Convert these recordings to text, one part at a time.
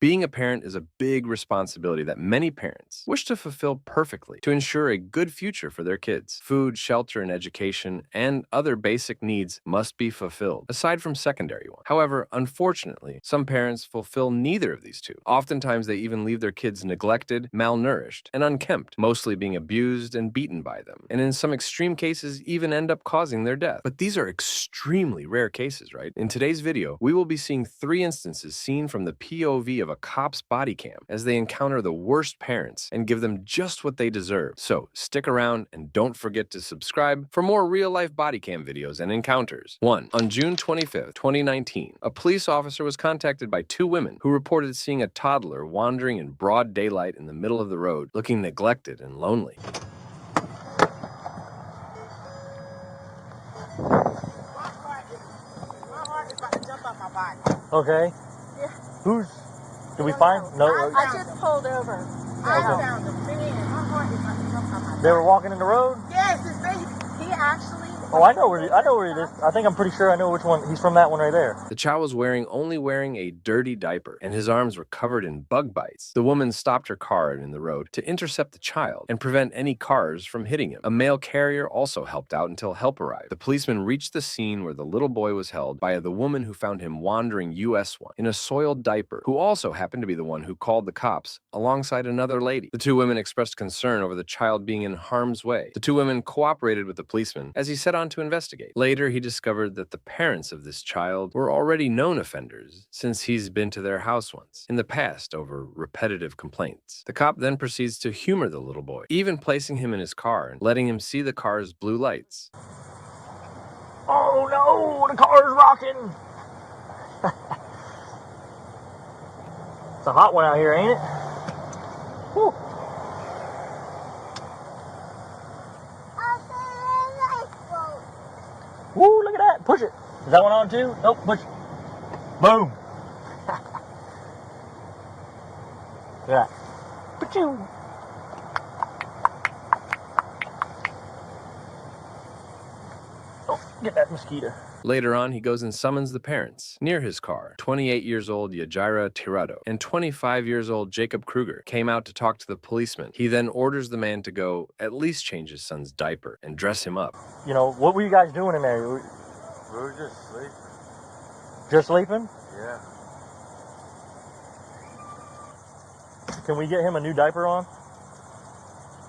Being a parent is a big responsibility that many parents wish to fulfill perfectly to ensure a good future for their kids. Food, shelter, and education, and other basic needs must be fulfilled, aside from secondary ones. However, unfortunately, some parents fulfill neither of these two. Oftentimes, they even leave their kids neglected, malnourished, and unkempt, mostly being abused and beaten by them, and in some extreme cases, even end up causing their death. But these are extremely rare cases, right? In today's video, we will be seeing 3 instances seen from the POV of a cop's body cam as they encounter the worst parents and give them just what they deserve. So stick around and don't forget to subscribe for more real-life body cam videos and encounters. 1. On June 25th, 2019, a police officer was contacted by 2 women who reported seeing a toddler wandering in broad daylight in the middle of the road, looking neglected and lonely. Okay. Yeah. Who's? Did we find? No. I just pulled over. I found him. Man, my heart is about to jump out my body. They were walking in the road. Yes, it's baby. He actually. Oh, I know where it is. I think I'm pretty sure I know which one. He's from that one right there. The child was only wearing a dirty diaper, and his arms were covered in bug bites. The woman stopped her car in the road to intercept the child and prevent any cars from hitting him. A mail carrier also helped out until help arrived. The policeman reached the scene where the little boy was held by the woman who found him wandering US1 in a soiled diaper, who also happened to be the one who called the cops alongside another lady. The 2 women expressed concern over the child being in harm's way. The 2 women cooperated with the policeman as he set on to investigate. Later, he discovered that the parents of this child were already known offenders since he's been to their house once in the past over repetitive complaints. The cop then proceeds to humor the little boy, even placing him in his car and letting him see the car's blue lights. Oh no, the car's rocking. It's a hot one out here, ain't it? Whew. Woo, look at that. Push it. Is that one on too? Nope, push it. Boom. Look at that. Pachoo. Oh, get that mosquito. Later on, he goes and summons the parents. Near his car, 28 years old Yajira Tirado and 25 years old Jacob Kruger came out to talk to the policeman. He then orders the man to go at least change his son's diaper and dress him up. You know, what were you guys doing in there? We were just sleeping. Just sleeping? Yeah. Can we get him a new diaper on?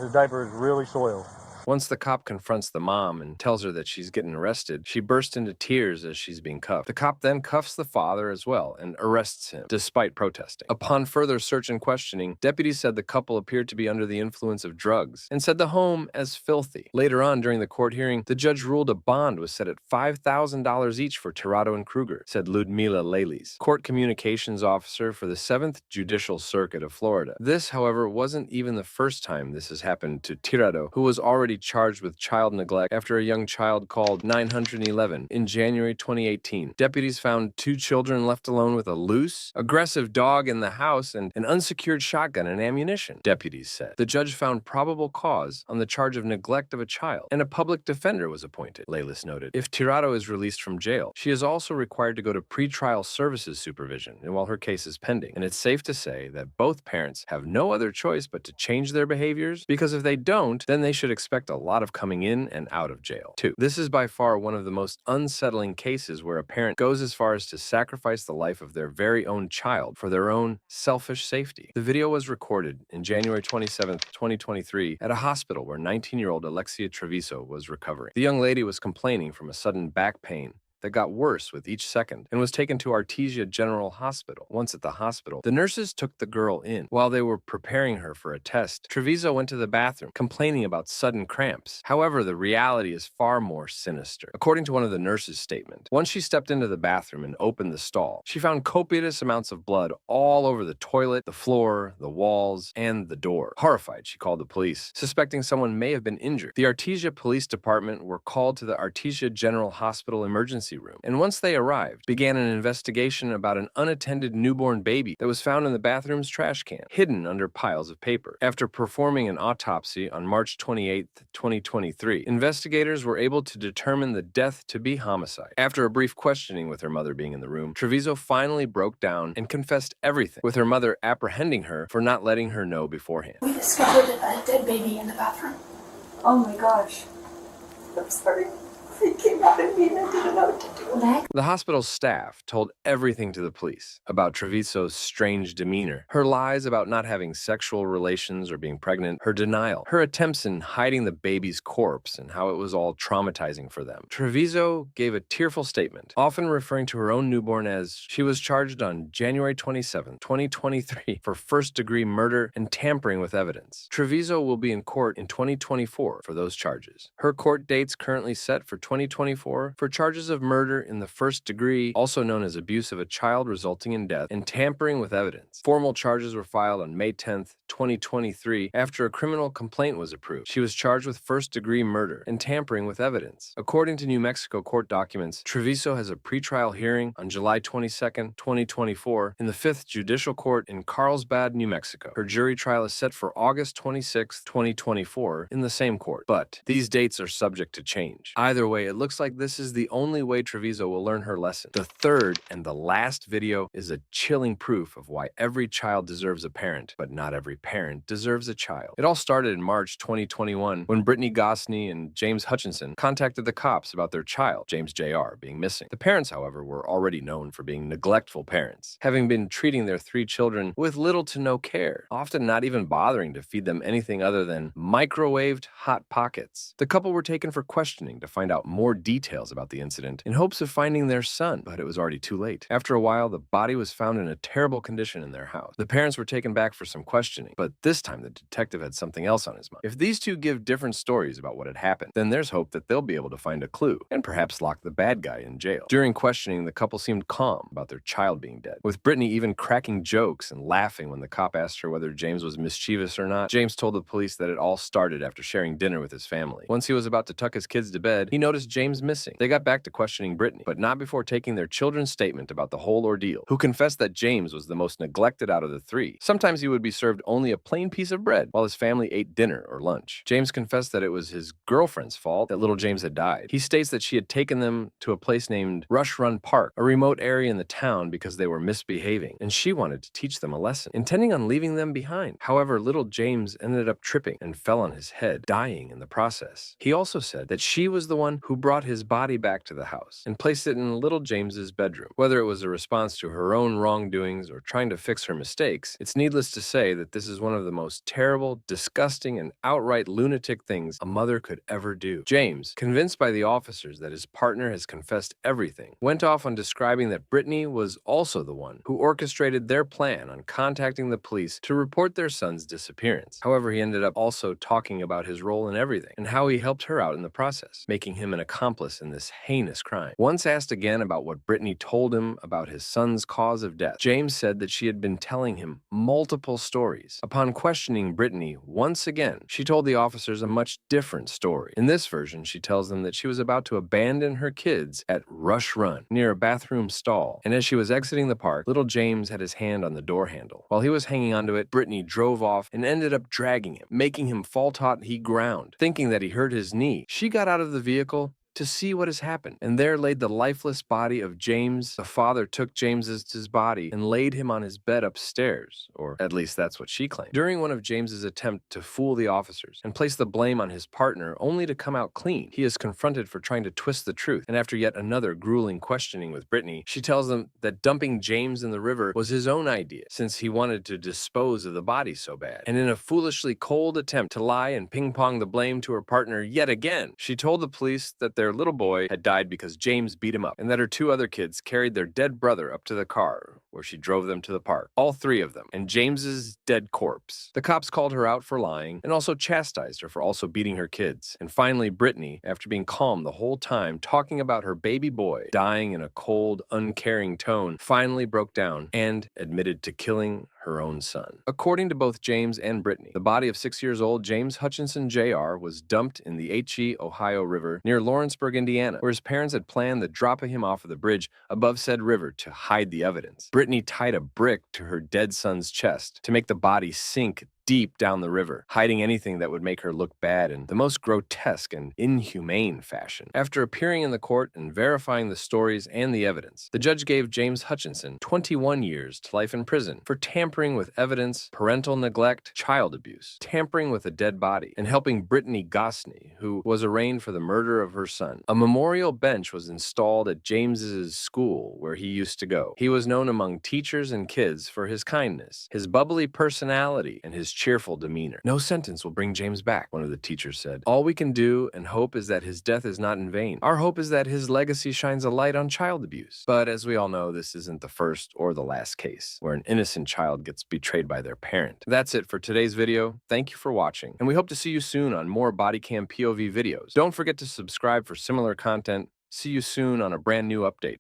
His diaper is really soiled. Once the cop confronts the mom and tells her that she's getting arrested, she bursts into tears as she's being cuffed. The cop then cuffs the father as well and arrests him, despite protesting. Upon further search and questioning, deputies said the couple appeared to be under the influence of drugs and said the home as filthy. Later on, during the court hearing, the judge ruled a bond was set at $5,000 each for Tirado and Kruger, said Ludmila Lelis, court communications officer for the 7th Judicial Circuit of Florida. This, however, wasn't even the first time this has happened to Tirado, who was already charged with child neglect after a young child called 911 in January 2018. Deputies found 2 children left alone with a loose, aggressive dog in the house and an unsecured shotgun and ammunition, deputies said. The judge found probable cause on the charge of neglect of a child, and a public defender was appointed, Lelis noted. If Tirado is released from jail, she is also required to go to pretrial services supervision while her case is pending, and it's safe to say that both parents have no other choice but to change their behaviors, because if they don't, then they should expect a lot of coming in and out of jail. 2. This is by far one of the most unsettling cases where a parent goes as far as to sacrifice the life of their very own child for their own selfish safety. The video was recorded in January 27, 2023 at a hospital where 19-year-old Alexia Treviso was recovering. The young lady was complaining from a sudden back pain that got worse with each second and was taken to Artesia General Hospital. Once at the hospital, the nurses took the girl in. While they were preparing her for a test, Treviso went to the bathroom, complaining about sudden cramps. However, the reality is far more sinister. According to one of the nurses' statement, once she stepped into the bathroom and opened the stall, she found copious amounts of blood all over the toilet, the floor, the walls, and the door. Horrified, she called the police, suspecting someone may have been injured. The Artesia Police Department were called to the Artesia General Hospital emergency emergency room, and once they arrived, began an investigation about an unattended newborn baby that was found in the bathroom's trash can, hidden under piles of paper. After performing an autopsy on March 28, 2023, investigators were able to determine the death to be homicide. After a brief questioning with her mother being in the room, Treviso finally broke down and confessed everything, with her mother apprehending her for not letting her know beforehand. We discovered a dead baby in the bathroom. Oh my gosh. I'm sorry. He came out at me and I didn't know what to do. Next. The hospital's staff told everything to the police about Treviso's strange demeanor, her lies about not having sexual relations or being pregnant, her denial, her attempts in hiding the baby's corpse, and how it was all traumatizing for them. Treviso gave a tearful statement, often referring to her own newborn as she was charged on January 27, 2023 for first-degree murder and tampering with evidence. Treviso will be in court in 2024 for those charges. Her court date's currently set for 2024 for charges of murder in the first degree, also known as abuse of a child resulting in death, and tampering with evidence. Formal charges were filed on May 10, 2023, after a criminal complaint was approved. She was charged with first-degree murder and tampering with evidence. According to New Mexico court documents, Treviso has a pretrial hearing on July 22, 2024, in the 5th Judicial Court in Carlsbad, New Mexico. Her jury trial is set for August 26, 2024, in the same court, but these dates are subject to change. Either way, it looks like this is the only way Treviso will learn her lesson. The third and the last video is a chilling proof of why every child deserves a parent, but not every parent deserves a child. It all started in March 2021 when Brittany Gosney and James Hutchinson contacted the cops about their child, James Jr., being missing. The parents, however, were already known for being neglectful parents, having been treating their 3 children with little to no care, often not even bothering to feed them anything other than microwaved Hot Pockets. The couple were taken for questioning to find out more details about the incident in hopes of finding their son, but it was already too late. After a while, the body was found in a terrible condition in their house. The parents were taken back for some questioning, but this time the detective had something else on his mind. If these two give different stories about what had happened, then there's hope that they'll be able to find a clue and perhaps lock the bad guy in jail. During questioning, the couple seemed calm about their child being dead, with Brittany even cracking jokes and laughing when the cop asked her whether James was mischievous or not. James told the police that it all started after sharing dinner with his family. Once he was about to tuck his kids to bed, he noticed James missing. They got back to questioning Brittany, but not before taking their children's statement about the whole ordeal, who confessed that James was the most neglected out of the 3. Sometimes he would be served only a plain piece of bread while his family ate dinner or lunch. James confessed that it was his girlfriend's fault that little James had died. He states that she had taken them to a place named Rush Run Park, a remote area in the town, because they were misbehaving, and she wanted to teach them a lesson, intending on leaving them behind. However, little James ended up tripping and fell on his head, dying in the process. He also said that she was the one who brought his body back to the house and placed it in little James's bedroom. Whether it was a response to her own wrongdoings or trying to fix her mistakes, it's needless to say that this is one of the most terrible, disgusting, and outright lunatic things a mother could ever do. James, convinced by the officers that his partner has confessed everything, went off on describing that Brittany was also the one who orchestrated their plan on contacting the police to report their son's disappearance. However, he ended up also talking about his role in everything and how he helped her out in the process, making him an accomplice in this heinous crime. Once asked again about what Brittany told him about his son's cause of death, James said that she had been telling him multiple stories. Upon questioning Brittany once again, she told the officers a much different story. In this version, she tells them that she was about to abandon her kids at Rush Run, near a bathroom stall, and as she was exiting the park, little James had his hand on the door handle. While he was hanging onto it, Brittany drove off and ended up dragging him, making him fall taut he ground. Thinking that he hurt his knee, she got out of the vehicle to see what has happened, and there laid the lifeless body of James. The father took James's body and laid him on his bed upstairs, or at least that's what she claimed. During one of James's attempts to fool the officers and place the blame on his partner only to come out clean, he is confronted for trying to twist the truth, and after yet another grueling questioning with Brittany, she tells them that dumping James in the river was his own idea, since he wanted to dispose of the body so bad. And in a foolishly cold attempt to lie and ping-pong the blame to her partner yet again, she told the police that their little boy had died because James beat him up, and that her 2 other kids carried their dead brother up to the car, where she drove them to the park. All three of them, and James's dead corpse. The cops called her out for lying and also chastised her for also beating her kids. And finally, Brittany, after being calm the whole time, talking about her baby boy dying in a cold, uncaring tone, finally broke down and admitted to killing her own son. According to both James and Brittany, the body of 6-year-old James Hutchinson Jr. was dumped in the H.E. Ohio River near Lawrenceburg, Indiana, where his parents had planned the dropping him off of the bridge above said river to hide the evidence. Brittany tied a brick to her dead son's chest to make the body sink deep down the river, hiding anything that would make her look bad in the most grotesque and inhumane fashion. After appearing in the court and verifying the stories and the evidence, the judge gave James Hutchinson 21 years to life in prison for tampering with evidence, parental neglect, child abuse, tampering with a dead body, and helping Brittany Gosney, who was arraigned for the murder of her son. A memorial bench was installed at James's school where he used to go. He was known among teachers and kids for his kindness, his bubbly personality, and his cheerful demeanor. No sentence will bring James back, one of the teachers said. All we can do and hope is that his death is not in vain. Our hope is that his legacy shines a light on child abuse. But as we all know, this isn't the first or the last case where an innocent child gets betrayed by their parent. That's it for today's video. Thank you for watching, and we hope to see you soon on more BodyCam POV videos. Don't forget to subscribe for similar content. See you soon on a brand new update.